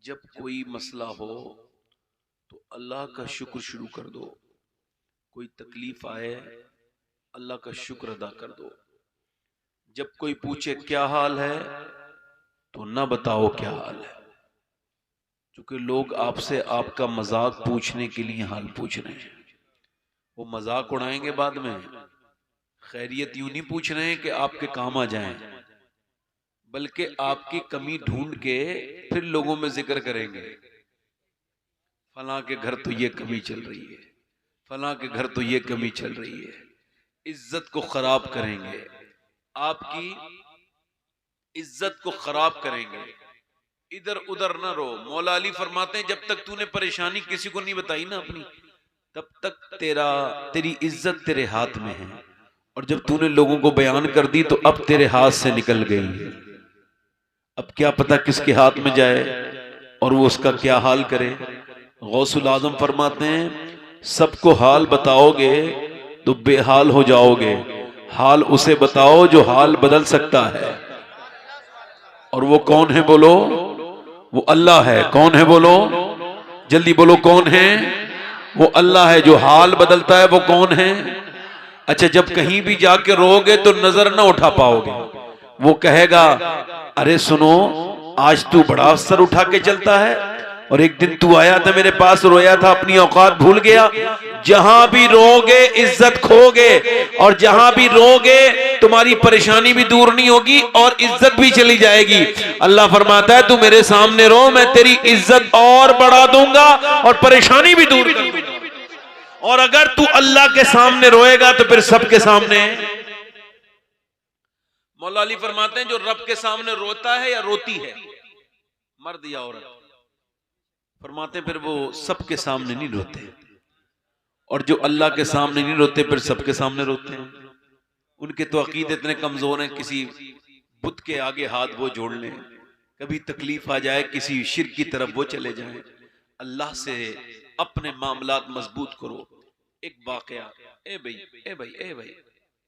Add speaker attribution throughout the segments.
Speaker 1: जब कोई मसला हो तो अल्लाह का शुक्र शुरू कर दो। कोई तकलीफ आए अल्लाह का शुक्र अदा कर दो। जब कोई पूछे क्या हाल है तो ना बताओ क्या हाल है, क्योंकि लोग आपसे आपका मजाक पूछने के लिए हाल पूछ रहे हैं। वो मजाक उड़ाएंगे बाद में, खैरियत यूं नहीं पूछ रहे हैं कि आपके काम आ जाएं, बल्कि आपकी कमी ढूंढ के फिर लोगों में जिक्र करेंगे, फलां के घर तो ये कमी चल रही है, फलां के घर तो ये कमी चल रही है। इज्जत को खराब करेंगे, आपकी इज्जत को खराब करेंगे। इधर उधर ना रो। मौला अली फरमाते हैं जब तक तूने परेशानी किसी को नहीं बताई ना अपनी, तब तक तेरी इज्जत तेरे हाथ में है, और जब तूने लोगों को बयान कर दी तो अब तेरे हाथ से निकल गई है। अब क्या पता किसके हाथ में जाए और वो उसका क्या हाल करे। गौसुल आजम फरमाते हैं सबको हाल बताओगे तो बेहाल हो जाओगे, हाल उसे बताओ जो हाल बदल सकता है। और वो कौन है बोलो? वो अल्लाह है। कौन है बोलो? जल्दी बोलो कौन है? वो अल्लाह है जो हाल बदलता है। वो कौन है? अच्छा, जब कहीं भी जाके रोगे तो नजर ना उठा पाओगे। वो कहेगा अरे सुनो, आज तू बड़ा सर उठा के चलता है, और एक दिन तू आया था मेरे पास, रोया था, अपनी औकात भूल गया। जहां भी रोगे इज्जत खोगे, और जहां भी रोगे तुम्हारी परेशानी भी दूर नहीं होगी और इज्जत भी चली जाएगी। अल्लाह फरमाता है तू मेरे सामने रो, मैं तेरी इज्जत और बढ़ा दूंगा और परेशानी भी दूर कर दूंगा। और अगर तू अल्लाह के सामने रोएगा तो फिर सबके सामने। मौला अली फरमाते हैं जो रब के सामने रोता है या रोती है, मर्द या औरत, फरमाते हैं फिर वो सबके सामने नहीं रोते, और जो अल्लाह के सामने नहीं रोते फिर सबके सामने रोते हैं। उनके तो अकीदे इतने कमजोर हैं, किसी बुत के आगे हाथ वो जोड़ लें, कभी तकलीफ आ जाए किसी शिर्क की तरफ वो चले जाएं। अल्लाह से अपने मामलात मजबूत करो। एक वाकया, ए भाई ए भाई ए भाई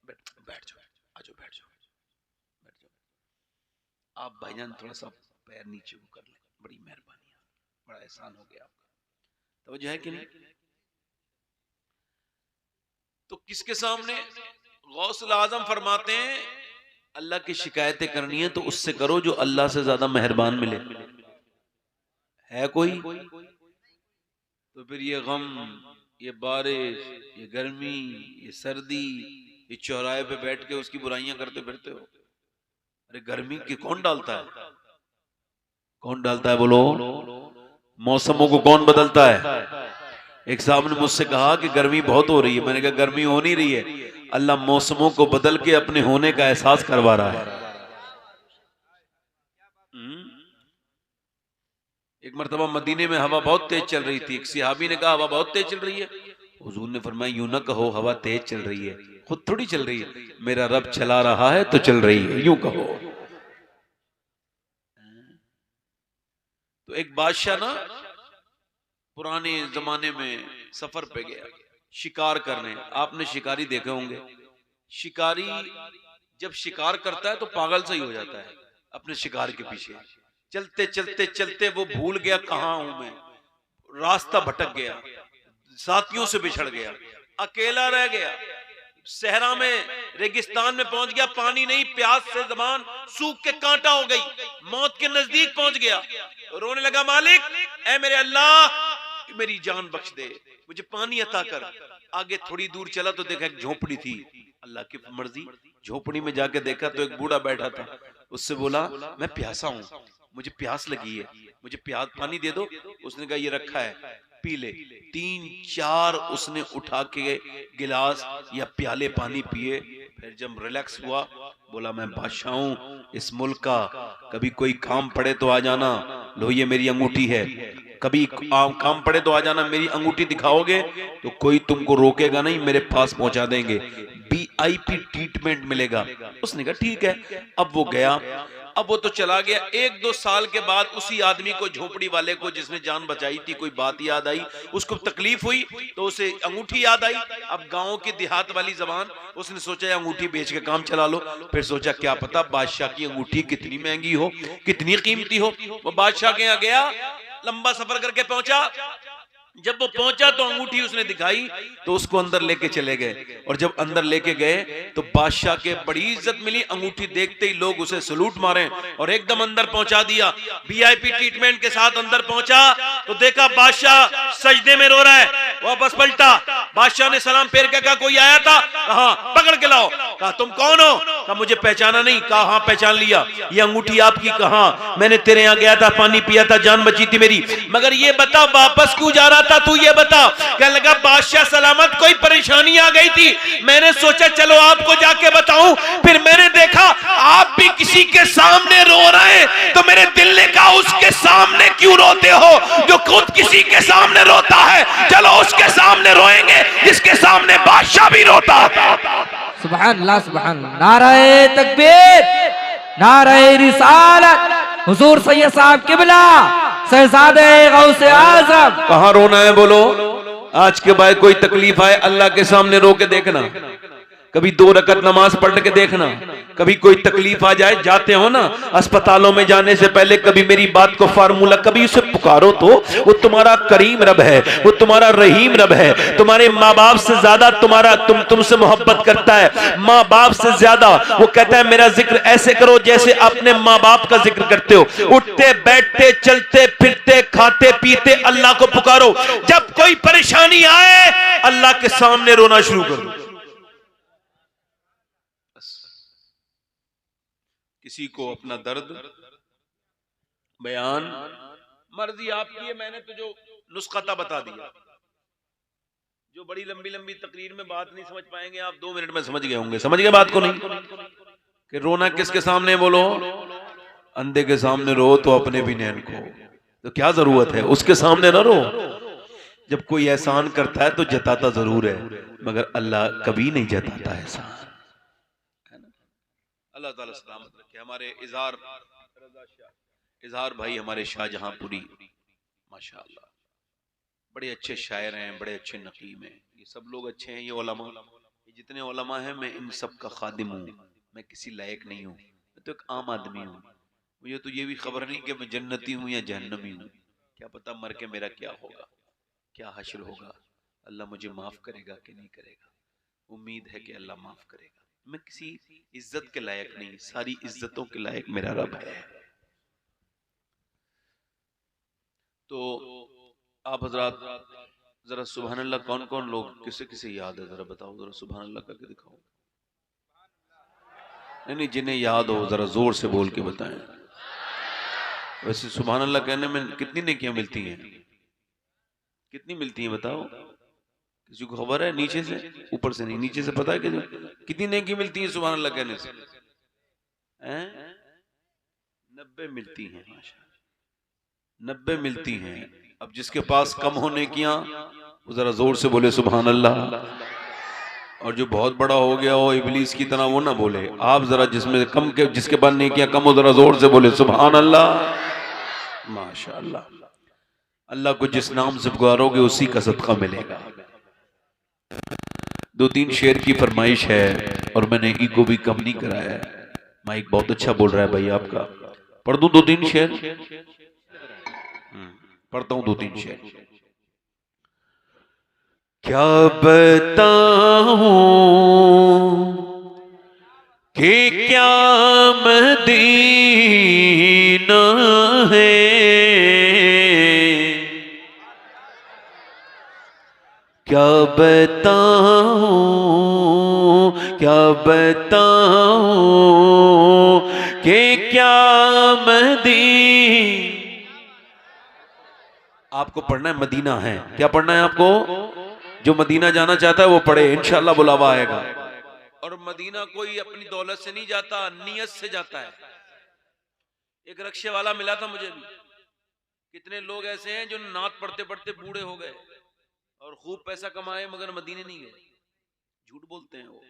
Speaker 1: बैठ जाओ, आजो बैठ जाओ, बैठ जाओ। आप भाईजान थोड़ा सा पैर नीचे को कर लें, बड़ी मेहरबानी, बड़ा एहसान हो गया आपका। तो जो है कि नहीं, तो किसके सामने? गौसुल आजम फरमाते हैं अल्लाह की शिकायतें करनी है तो उससे करो जो अल्लाह से ज्यादा मेहरबान मिले। है कोई? तो फिर ये गम, ये बारिश, ये गर्मी, ये सर्दी, ये चौराहे पे बैठ के उसकी बुराइयां करते फिरते हो। अरे गर्मी की कौन डालता है? कौन डालता है बोलो? मौसमों को कौन बदलता है? एक साहब ने मुझसे कहा कि गर्मी बहुत हो रही है। मैंने कहा गर्मी हो नहीं रही है, अल्लाह मौसमों को बदल के अपने होने का एहसास करवा रहा है। एक मरतबा मदीने में हवा बहुत तेज चल रही थी। एक सहाबी ने कहा हवा बहुत तेज चल रही है। हुजूर ने फरमाया यूं ना कहो हवा तेज चल रही है, खुद थोड़ी चल रही है, मेरा रब चला रहा है तो चल रही है, यूं कहो। तो एक बादशाह ना पुराने जमाने में सफर पे गया शिकार करने। आपने शिकारी देखे होंगे। शिकारी जब शिकार करता है तो पागल सा ही हो जाता है अपने शिकार के पीछे। चलते चलते चलते वो भूल गया कहां हूं मैं, रास्ता भटक गया, साथियों से बिछड़ गया, अकेला रह गया, सहरा में रेगिस्तान में पहुंच गया, पानी नहीं, प्यास से जबान सूख के कांटा हो गई, मौत के नजदीक पहुंच गया। रोने लगा मालिक ऐ मेरे अल्लाह मेरी जान बख्श दे, मुझे पानी अता कर। आगे थोड़ी दूर चला तो देखा एक झोपड़ी थी। अल्लाह की मर्जी, झोपड़ी में जाके देखा तो एक बूढ़ा बैठा था। उससे बोला मैं प्यासा हूं, मुझे प्यास लगी है, मुझे प्यास पानी दे दो। उसने कहा ये रखा है, पी ले। 3-4 उसने उठा के गिलास या प्याले पानी पिए। फिर जब रिलैक्स हुआ बोला मैं बादशाह हूं इस मुल्क का, कभी कोई काम पड़े तो आ जाना, लो ये मेरी अंगूठी है, कभी काम पड़े तो आ जाना, मेरी अंगूठी दिखाओगे तो कोई तुमको रोकेगा नहीं, मेरे पास पहुंचा देंगे, VIP ट्रीटमेंट मिलेगा। उसने कहा ठीक है। अब वो गया, अब वो तो चला गया। 1-2 साल के बाद उसी आदमी को, झोपड़ी वाले को जिसने जान बचाई थी, कोई बात याद आई, उसको तकलीफ हुई तो उसे अंगूठी याद आई। अब गांव की देहात वाली जबान, उसने सोचा अंगूठी बेच के काम चला लो। फिर सोचा क्या पता बादशाह की अंगूठी कितनी महंगी हो, कितनी कीमती हो। वो बादशाह के यहाँ गया, लंबा सफर करके पहुंचा। जब वो पहुंचा तो अंगूठी उसने दिखाई, तो उसको अंदर लेके चले गए। और जब अंदर लेके गए तो बादशाह के बड़ी इज्जत मिली। अंगूठी देखते ही लोग उसे सलूट मारे और एकदम अंदर पहुंचा दिया। वीआईपी ट्रीटमेंट के साथ अंदर पहुंचा तो देखा बादशाह सजदे में रो रहा है। वापस पलटा, बादशाह ने सलाम फेर के कहा कोई आया था? कहा पकड़ के लाओ। कहा तुम कौन हो? कहा मुझे पहचाना नहीं। कहा हाँ पहचान लिया, ये अंगूठी आपकी। कहा मैंने तेरे यहाँ गया था, पानी पिया था, जान बची थी मेरी, मगर ये बता वापस क्यों जा रहा था तू, ये बता। कहने लगा बादशाह सलामत, कोई परेशानी आ गई थी, मैंने सोचा चलो आपको जाके बताऊं। फिर मैंने देखा आप भी किसी के सामने रो रहे हैं, तो मेरे दिल ने कहा उसके सामने क्यों रोते हो जो खुद किसी के सामने रोता है? चलो उसके सामने रोएंगे जिसके सामने बादशाह भी रोता है।
Speaker 2: सुभान अल्लाह, सुभान अल्लाह। नारे तकबीर, नारे रिसालत, हुजूर सैयद साहब किबला, शहजादे गौसे आजम।
Speaker 1: कहां रोना है बोलो? आज के बाद कोई तकलीफ आए अल्लाह के सामने रो के देखना, कभी 2 रकत नमाज पढ़ के देखना। कभी कोई तकलीफ आ जाए, जाते हो ना अस्पतालों में जाने से पहले, कभी मेरी बात को फार्मूला, कभी उसे पुकारो तो वो तुम्हारा करीम रब है, वो तुम्हारा रहीम रब है। तुम्हारे माँ बाप से ज्यादा तुमसे मोहब्बत करता है, माँ बाप से ज्यादा। वो कहता है मेरा जिक्र ऐसे करो जैसे अपने माँ बाप का जिक्र करते हो। उठते बैठते चलते फिरते खाते पीते अल्लाह को पुकारो। जब कोई परेशानी आए अल्लाह के सामने रोना शुरू करो। किसी को अपना दर्द बयान, मर्जी आपकी है, मैंने तो जो नुस्खा था बता दिया। जो बड़ी लंबी लंबी तकरीर में बात नहीं समझ पाएंगे आप, 2 मिनट में समझ गए होंगे। समझ गए बात को? नहीं कि रोना किसके सामने बोलो? अंधे के सामने रो तो अपने भी नैन को, तो क्या जरूरत है उसके सामने ना रो। जब कोई एहसान करता है तो जताता जरूर है, मगर अल्लाह कभी नहीं जताता एहसान। अल्लाह ताला सलामत रखे। हमारे इजहार भाई, हमारे शाहजहांपुरी, माशाअल्लाह बड़े अच्छे शायर हैं, बड़े अच्छे नकीम हैं। ये सब लोग अच्छे हैं, ये उलमा, ये जितने उलमा हैं, मैं इन सब का खादिम हूँ। मैं किसी लायक नहीं हूँ, मैं तो एक आम आदमी हूँ। मुझे तो ये भी खबर नहीं कि मैं जन्नती हूँ या जहन्नमी हूँ। क्या पता मर के मेरा क्या होगा, क्या हश्र होगा, अल्लाह मुझे माफ करेगा कि नहीं करेगा। उम्मीद है कि अल्लाह माफ करेगा। मैं किसी इज्जत के लायक नहीं, सारी इज्जतों के लायक मेरा रब है। तो आप हजरात जरा सुभान अल्लाह, कौन कौन लोग किसे किसे याद है जरा बताओ, जरा सुभान अल्लाह करके दिखाओ। नहीं, जिन्हें याद हो जरा जोर से बोल के बताएं। वैसे सुभान अल्लाह कहने में कितनी नेकियां मिलती हैं? कितनी मिलती हैं बताओ? किसी को खबर है? नीचे से, ऊपर से नहीं, नीचे से पता है कि कितनी नेकी मिलती है सुभान अल्लाह कहने से? 90 मिलती हैं। माशाअल्लाह 90 मिलती हैं। अब जिसके पास कम हो नेकियां वो जरा जोर से बोले सुभान अल्लाह, और जो बहुत बड़ा हो गया हो इबलीस की तरह वो ना बोले। आप जरा जिसमें कम के, जिसके पास नेकियां कम हो, जरा जोर से बोले सुभान अल्लाह। माशाअल्लाह, अल्लाह को जिस नाम से पुकारोगे उसी का सदका मिलेगा। 2-3 शेर की फरमाइश है और मैंने ईगो भी कम नहीं कराया है। माइक बहुत अच्छा बोल रहा है भाई आपका। पढ़ दूं 2-3 शेर? पढ़ता हूं 2-3 शेर। क्या बताऊं कि क्या मदीना है, क्या बताऊं, क्या बताऊं कि क्या मदीना। आपको पढ़ना है मदीना है। क्या पढ़ना है आपको? जो मदीना जाना चाहता है वो पढ़े, इंशाल्लाह बुलावा आएगा। और मदीना कोई अपनी दौलत से नहीं जाता, नियत से जाता है। एक रक्शे वाला मिला था मुझे भी। कितने लोग ऐसे हैं जो नात पढ़ते पढ़ते बूढ़े हो गए और खूब पैसा कमाए मगर मदीने नहीं गए। झूठ बोलते हैं वो।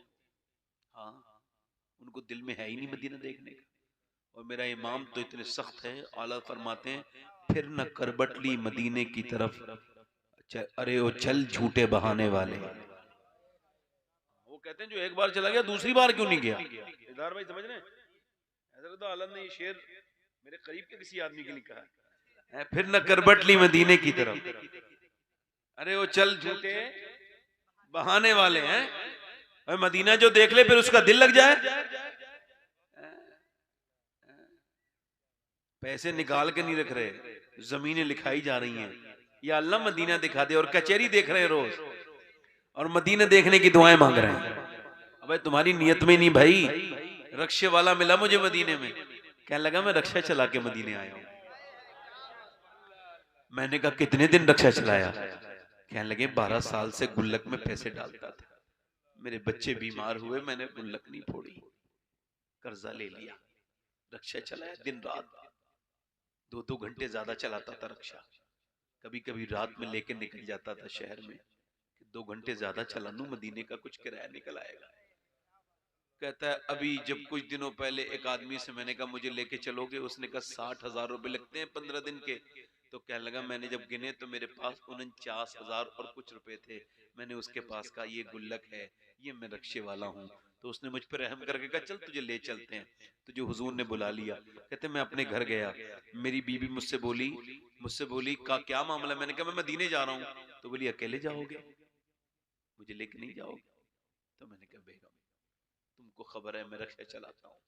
Speaker 1: हाँ, उनको दिल में है ही नहीं मदीना देखने का। और मेरा इमाम तो इतने सख्त है, आला फरमाते हैं फिर न करबटली मदीने की तरफ, अरे वो चल झूठे बहाने वाले। वो कहते हैं जो एक बार चला गया दूसरी बार क्यों नहीं गया? इधर भाई समझ रहे हैं? ऐसा तो आलम ने ये शेर मेरे करीब के किसी आदमी के लिए कहा। फिर न करबट ली मदीने की तरफ। अरे वो चल झूठे बहाने वाले हैं। अरे मदीना जो देख ले फिर उसका दिल लग जाए। पैसे निकाल के नहीं रख रहे, जमीनें लिखाई जा रही हैं। या अल्लाह मदीना दिखा दे, और कचहरी देख रहे हैं रोज और मदीना देखने की दुआएं मांग रहे हैं। अबे तुम्हारी नियत में नहीं भाई। रक्षे वाला मिला मुझे मदीने में, कहने लगा मैं रक्षा चला के मदीने आया हूं। मैंने कहा कितने दिन रक्षा चलाया? कहने लगे 12 साल से गुल्लक में पैसे डालता था, मेरे बच्चे बीमार हुए, मैंने गुल्लक नहीं फोड़ी, कर्जा ले लिया, रक्षा चलाया दिन रात। 2-2 घंटे ज्यादा चलाता था रक्षा। कभी कभी रात में लेके निकल जाता था शहर में, 2 घंटे ज्यादा चला लूं, मदीने का कुछ किराया निकल आएगा। कहता है अभी जब कुछ दिनों पहले एक आदमी से मैंने कहा मुझे लेके चलोगे, उसने कहा 60,000 रुपए लगते हैं 15 दिन के। तो कहने लगा मैंने जब गिने तो मेरे पास 49,000 और कुछ रुपए थे। मैंने उसके पास कहा ये गुल्लक है, ये मैं रक्षे वाला हूँ। तो उसने मुझ पर रहम करके कहा चल तुझे ले चलते हैं। तुझे हुजूर ने बुला लिया। कहते मैं अपने घर गया, मेरी बीबी मुझसे बोली का क्या मामला? मैंने कहा मैं मदीने जा रहा हूँ। तो बोली अकेले जाओगे, मुझे लेके नहीं जाओगे? तो मैंने कहा बेगम तुमको खबर है मैं रक्षा चलाता हूँ,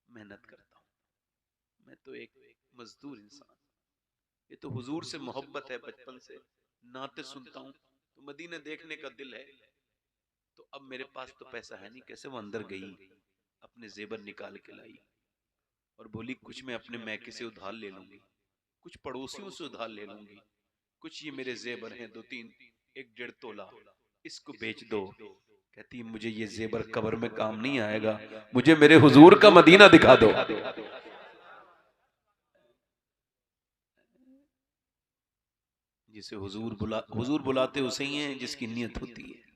Speaker 1: मेहनत करता हूँ, मैं तो एक मजदूर इंसान। ये तो हुजूर से मोहब्बत है, बचपन से नाते सुनता हूँ, तो मदीना देखने का दिल है। तो अब मेरे पास तो पैसा है नहीं। कैसे? वो अंदर गई, अपने जेबर निकाल के लाई और बोली कुछ मैं अपने मैके से उधार ले लूंगी, कुछ पड़ोसियों से उधार ले लूंगी, कुछ ये मेरे जेबर हैं 2-3, 1-1.5 तोला, इसको बेच दो। कहती मुझे ये जेबर कब्र में काम नहीं आएगा, मुझे मेरे हुजूर का मदीना दिखा दो। जिसे हुजूर बुलाते उसे ही है जिसकी नियत होती है।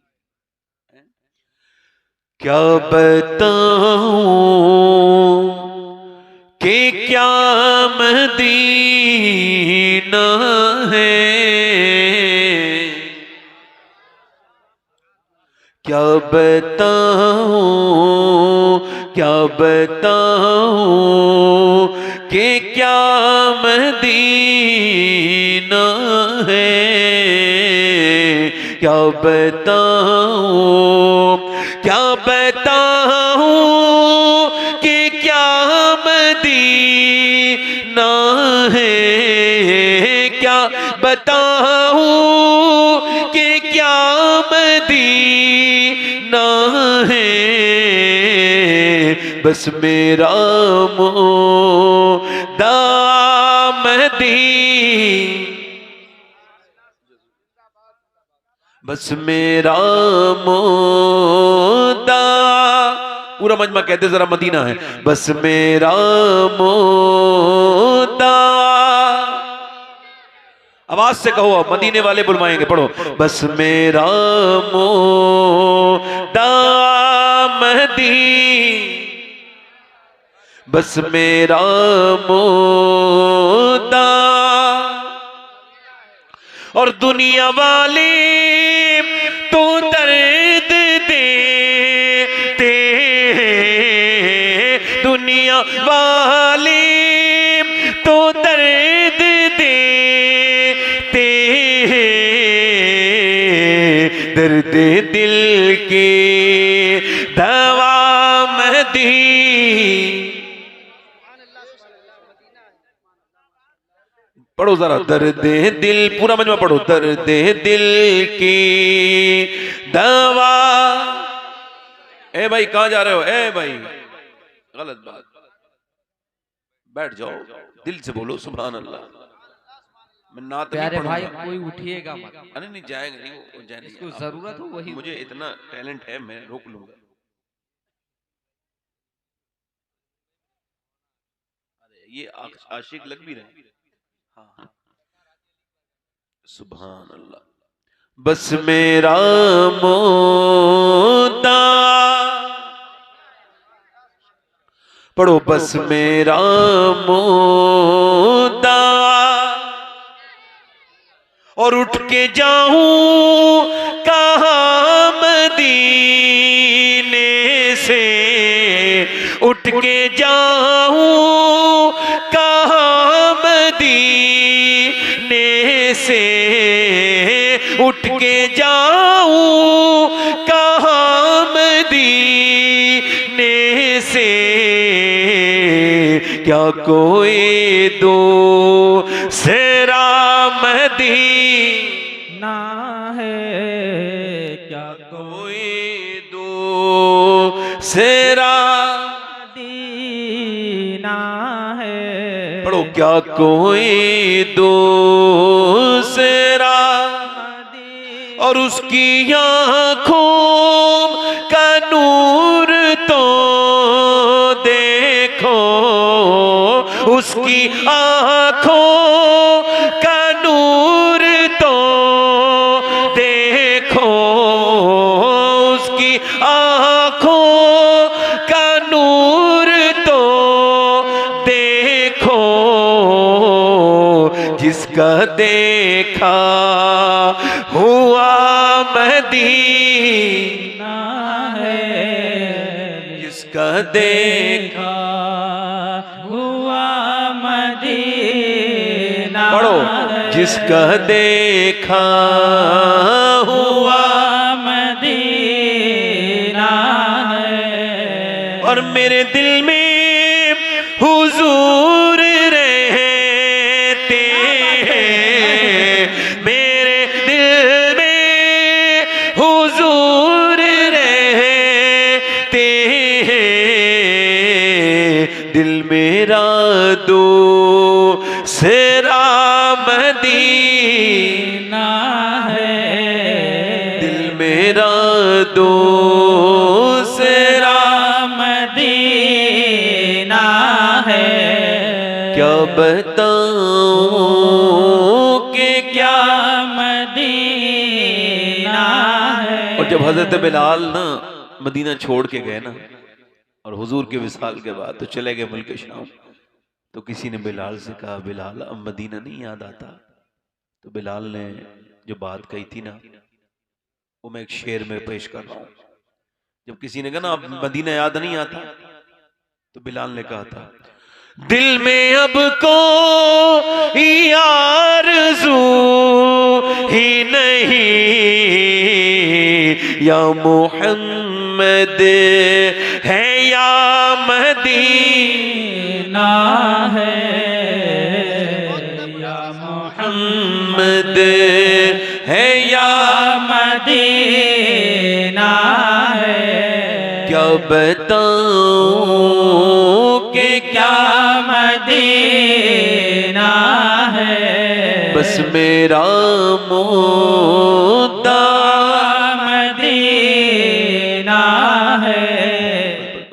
Speaker 1: क्या बताऊं कि क्या मदीना है, क्या बताऊं कि क्या मदीना है, क्या बताऊं कि क्या मदीना है, क्या बताऊं कि क्या मदीना है। बस मेरा मोदा बस मेरा मोदा, पूरा मजमा कहते जरा मदीना है। बस मेरा मोदा, आवाज से कहो, मदीने वाले बुलवाएंगे, पढ़ो। बस मेरा मोदा बस मेरा मोदा, और दुनिया वाले तो दर्द देते हैं, दुनिया वाले तो दर्द देते हैं, दर्द दिल की दवा पढ़ो जरा। दर्द दिल, पूरा मजमा पढ़ो। दर्द दिल की दवा। ए भाई कहां जा रहे हो? ए भाई गलत बात, बैठ जाओ, दिल से बोलो सुभान अल्लाह। मैं नात
Speaker 2: प्यारे
Speaker 1: नहीं
Speaker 2: भाई
Speaker 1: पढ़ूंगा।
Speaker 2: कोई उठिएगा मत,
Speaker 1: अरे नहीं जाएगा, नहीं वो जाएगा,
Speaker 2: इसको जरूरत हो वही।
Speaker 1: मुझे इतना टैलेंट है, मैं रोक लूंगा। अरे ये आशिक लग भी रहे। हाँ सुभान अल्लाह। बस मेरा मोदा, पढ़ो। बस मेरा मोदा, और उठ के जाऊं कहां मदीने से, उठ के जाऊं कहां मदीने से उठ के जाऊं कहाँ मदीने से, क्या कोई दूसरा मदीना
Speaker 2: है, क्या
Speaker 1: कोई दूसरा
Speaker 2: मदीना है।
Speaker 1: पढ़ो, क्या कोई दूसरा, और उसकी आँखों का नूर तो देखो, उसकी आँखों का नूर तो देखो, उसकी आँखों का नूर तो देखो, जिसका देखा हुआ मदीना
Speaker 2: है,
Speaker 1: जिसका देखा
Speaker 2: हुआ मदीना।
Speaker 1: पढ़ो, जिसका देखा हुआ
Speaker 2: मदीना है।
Speaker 1: और मेरे दिल में हुजूर रहते हैं, मेरे दिल में हुजूर रहते हैं, दिल मेरा दूसरा मदीना
Speaker 2: है,
Speaker 1: दिल मेरा दूसरा
Speaker 2: मदीना है।
Speaker 1: क्या बताऊं कि क्या
Speaker 2: मदीना है।
Speaker 1: और जब हजरत बिलाल ना मदीना छोड़ के गए ना, और हुजूर के विसाल के बाद तो चले गए मुल्क शाम, तो किसी ने बिलाल से कहा, बिलाल अब मदीना नहीं याद आता? तो बिलाल ने जो बात कही थी ना, वो मैं एक शेर में पेश कर रहा हूं। जब किसी ने कहा ना अब मदीना याद नहीं आता, तो बिलाल ने कहा था, दिल में अब को आरज़ू ही नहीं, या मोहम्मद है या मदीना
Speaker 2: है,
Speaker 1: या मोहम्मद है या
Speaker 2: मदीना है।
Speaker 1: क्या बताऊं कि क्या
Speaker 2: मदीना है।
Speaker 1: बस मेरा मुद्दा
Speaker 2: मदीना है।